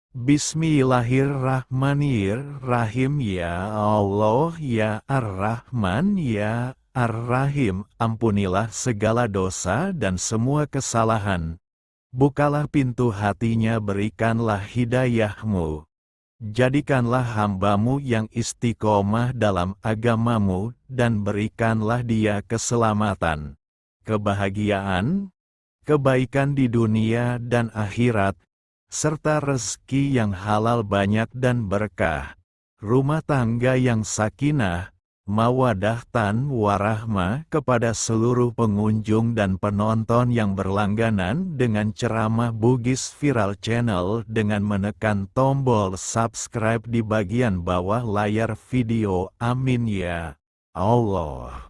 Bismillahirrahmanirrahim. Ya Allah, ya Ar-Rahman, ya Ar-Rahim, ampunilah segala dosa dan semua kesalahan. Bukalah pintu hatinya, berikanlah hidayah-Mu. Jadikanlah hamba-Mu yang istiqomah dalam agama-Mu, dan berikanlah dia keselamatan, kebahagiaan, kebaikan di dunia dan akhirat, serta rezeki yang halal banyak dan berkah, rumah tangga yang sakinah, mawaddah dan warahmah kepada seluruh pengunjung dan penonton yang berlangganan dengan ceramah Bugis Viral Channel dengan menekan tombol subscribe di bagian bawah layar video. Amin ya Allah.